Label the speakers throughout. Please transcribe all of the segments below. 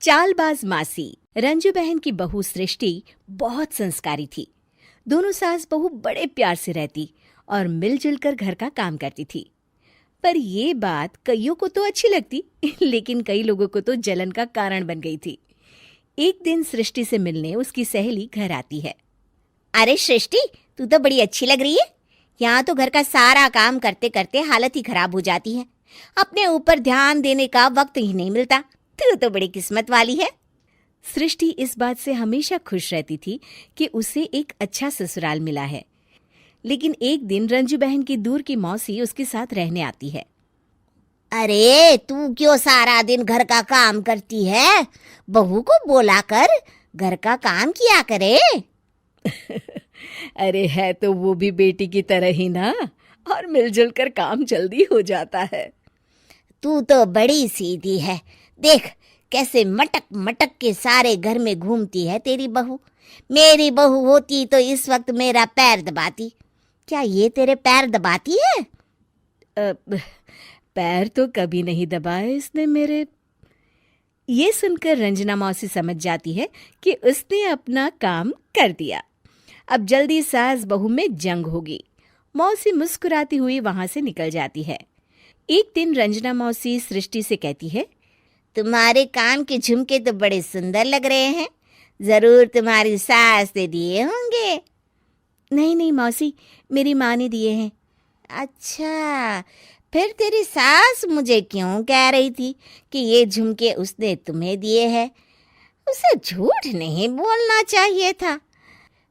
Speaker 1: चालबाज मासी। रंजू बहन की बहू सृष्टि बहुत संस्कारी थी। दोनों सास बहू बड़े प्यार से रहती और मिलजुल कर घर का काम करती थी। पर ये बात कईयों को तो अच्छी लगती लेकिन कई लोगों को तो जलन का कारण बन गई थी। एक दिन सृष्टि से मिलने उसकी सहेली घर आती है।
Speaker 2: अरे सृष्टि, तू तो बड़ी अच्छी लग रही है। यहाँ तो घर का सारा काम करते करते हालत ही खराब हो जाती है। अपने ऊपर ध्यान देने का वक्त ही नहीं मिलता। तू तो बड़ी किस्मत वाली है।
Speaker 1: सृष्टि इस बात से हमेशा खुश रहती थी कि उसे एक अच्छा ससुराल मिला है। लेकिन एक दिन रंजू बहन की दूर की मौसी उसके साथ रहने आती है।
Speaker 2: अरे तू क्यों सारा दिन घर का काम करती है? बहू को बोला कर घर का काम किया करे।
Speaker 1: अरे है तो वो भी बेटी की तरह ही ना, और मिलजुल कर काम जल्दी हो जाता है।
Speaker 2: तू तो बड़ी सीधी है। देख कैसे मटक मटक के सारे घर में घूमती है तेरी बहू। मेरी बहू होती तो इस वक्त मेरा पैर दबाती। क्या ये तेरे पैर दबाती है?
Speaker 1: पैर तो कभी नहीं दबाए इसने मेरे। ये सुनकर रंजना मौसी समझ जाती है कि उसने अपना काम कर दिया। अब जल्दी सास बहू में जंग होगी। मौसी मुस्कुराती हुई वहां से निकल जाती है। एक दिन रंजना मौसी सृष्टि से कहती है,
Speaker 2: तुम्हारे कान के झुमके तो बड़े सुंदर लग रहे हैं। जरूर तुम्हारी सास ने दिए होंगे।
Speaker 1: नहीं नहीं मौसी, मेरी माँ ने दिए हैं।
Speaker 2: अच्छा, फिर तेरी सास मुझे क्यों कह रही थी कि ये झुमके उसने तुम्हें दिए हैं? उसे झूठ नहीं बोलना चाहिए था।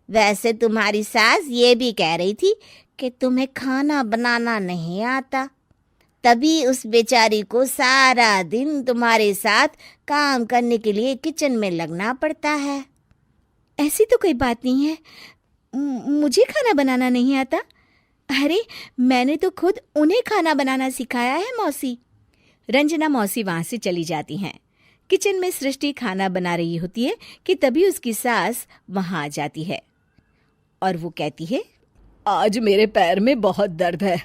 Speaker 2: वैसे तुम्हारी सास ये भी कह रही थी कि तुम्हें खाना बनाना नहीं आता, तभी उस बेचारी को सारा दिन तुम्हारे साथ काम करने के लिए किचन में लगना पड़ता है।
Speaker 1: ऐसी तो कोई बात नहीं है, मुझे खाना बनाना नहीं आता। अरे मैंने तो खुद उन्हें खाना बनाना सिखाया है मौसी। रंजना मौसी वहां से चली जाती हैं। किचन में सृष्टि खाना बना रही होती है कि तभी उसकी सास वहां आ जाती है और वो कहती है, आज मेरे पैर में बहुत दर्द है,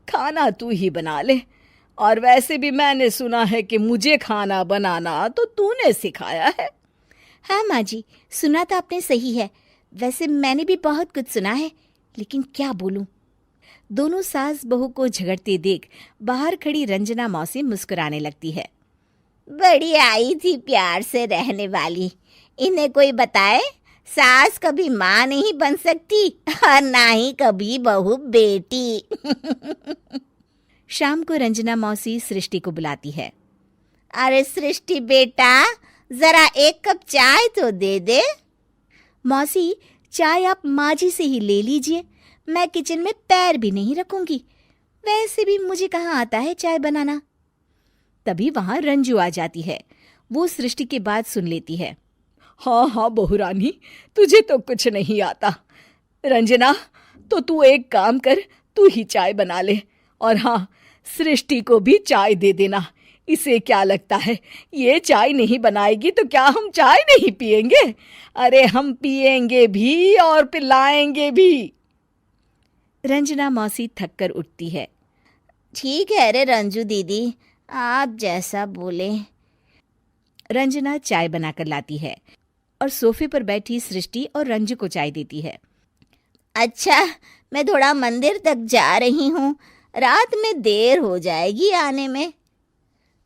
Speaker 1: खाना तू ही बना ले। और वैसे भी मैंने सुना है कि मुझे खाना बनाना तो तूने सिखाया है।
Speaker 2: हाँ माँ जी, सुना तो आपने सही है। वैसे मैंने भी बहुत कुछ सुना है, लेकिन क्या बोलूं।
Speaker 1: दोनों सास बहू को झगड़ते देख बाहर खड़ी रंजना मौसी मुस्कुराने लगती है।
Speaker 2: बड़ी आई थी प्यार से रहने वाली। इन्हें कोई बताए सास कभी माँ नहीं बन सकती और ना ही कभी बहू बेटी।
Speaker 1: शाम को रंजना मौसी सृष्टि को बुलाती है।
Speaker 2: अरे सृष्टि बेटा, जरा एक कप चाय तो दे दे।
Speaker 1: मौसी, चाय आप माँ जी से ही ले लीजिए, मैं किचन में पैर भी नहीं रखूंगी। वैसे भी मुझे कहाँ आता है चाय बनाना। तभी वहां रंजू आ जाती है। वो सृष्टि की बात सुन लेती है। हाँ हाँ बहू रानी, तुझे तो कुछ नहीं आता। रंजना, तो तू एक काम कर, तू ही चाय बना ले। और हाँ, सृष्टि को भी चाय दे देना। इसे क्या लगता है ये चाय नहीं बनाएगी तो क्या हम चाय नहीं पिएंगे? अरे हम पिएंगे भी और पिलाएंगे भी। रंजना मौसी थक कर उठती है।
Speaker 2: ठीक है रे रंजू दीदी, आप जैसा बोले।
Speaker 1: रंजना चाय बनाकर लाती है और सोफे पर बैठी सृष्टि और रंजू को चाय देती है।
Speaker 2: अच्छा, मैं थोड़ा मंदिर तक जा रही हूँ, रात में देर हो जाएगी आने में।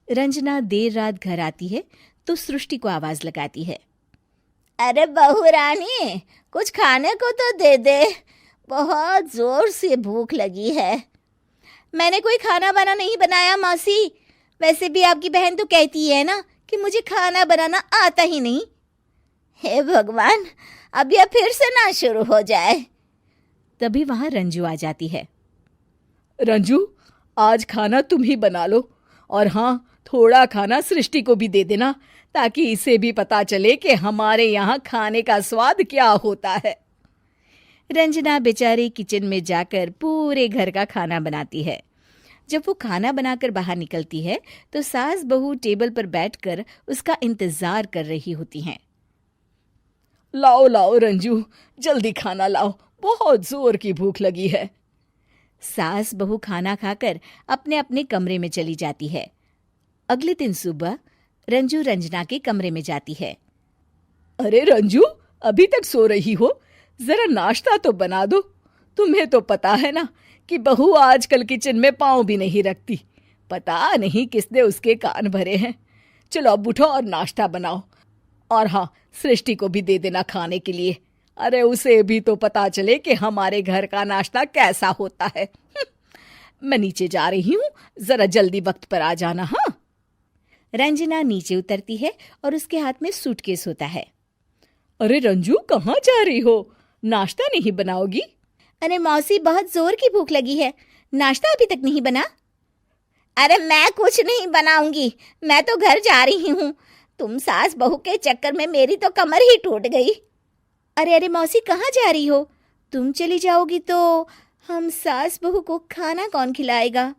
Speaker 1: रंजना देर रात घर आती है तो सृष्टि को आवाज लगाती है।
Speaker 2: अरे बहू रानी, कुछ खाने को तो दे दे, बहुत जोर से भूख लगी है।
Speaker 1: मैंने कोई खाना बना नहीं बनाया मौसी। वैसे भी आपकी बहन तो कहती है ना कि मुझे खाना बनाना आता ही नहीं।
Speaker 2: हे भगवान, अब यह फिर से ना शुरू हो जाए।
Speaker 1: तभी वहां रंजू आ जाती है। रंजू, आज खाना तुम ही बना लो, और हाँ, थोड़ा खाना सृष्टि को भी दे देना, ताकि इसे भी पता चले कि हमारे यहाँ खाने का स्वाद क्या होता है। रंजना बेचारी किचन में जाकर पूरे घर का खाना बनाती है। जब वो खाना बनाकर बाहर निकलती है तो सास बहू टेबल पर बैठकर उसका इंतजार कर रही होती हैं। लाओ लाओ रंजू, जल्दी खाना लाओ, बहुत जोर की भूख लगी है। सास बहू खाना खाकर अपने अपने कमरे में चली जाती है। अगले दिन सुबह रंजू रंजना के कमरे में जाती है।
Speaker 3: अरे रंजू, अभी तक सो रही हो? जरा नाश्ता तो बना दो। तुम्हें तो पता है ना कि बहू आजकल किचन में पाँव भी नहीं रखती। पता नहीं किसने उसके कान भरे हैं। चलो अब उठो और नाश्ता बनाओ। और हाँ, सृष्टि को भी दे देना खाने के लिए। अरे उसे भी तो पता चले कि हमारे घर का नाश्ता कैसा होता है। मैं नीचे जा रही हूँ, जरा जल्दी वक्त पर आ जाना। हाँ।
Speaker 1: रंजना नीचे उतरती है और उसके हाथ में सूटकेस होता है।
Speaker 3: अरे रंजू, कहाँ जा रही हो? नाश्ता नहीं बनाओगी?
Speaker 1: अरे मौसी, बहुत जोर की भूख लगी है, नाश्ता अभी तक नहीं बना।
Speaker 2: अरे मैं कुछ नहीं बनाऊंगी, मैं तो घर जा रही हूँ। तुम सास बहू के चक्कर में मेरी तो कमर ही टूट गई।
Speaker 1: अरे अरे मौसी, कहाँ जा रही हो? तुम चली जाओगी तो हम सास बहू को खाना कौन खिलाएगा?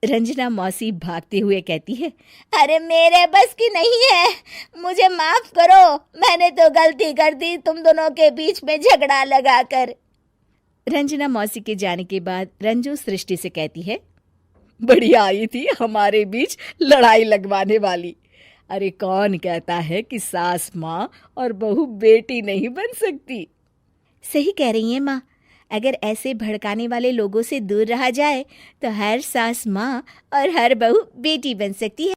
Speaker 1: रंजना मौसी भागते हुए कहती है।
Speaker 2: अरे मेरे बस की नहीं है, मुझे माफ करो। मैंने तो गलती कर दी तुम दोनों के बीच में झगड़ा लगाकर।
Speaker 1: रंजना मौसी के जाने के बाद रंजू सृष्टि से कहती है।
Speaker 3: बढ़िया आई थी हमारे बीच लड़ाई लगवाने वाली। अरे कौन कहता है कि सास माँ और बहू बेटी नहीं बन सकती?
Speaker 1: सही कह रही हैं माँ। अगर ऐसे भड़काने वाले लोगों से दूर रहा जाए तो हर सास माँ और हर बहू बेटी बन सकती है।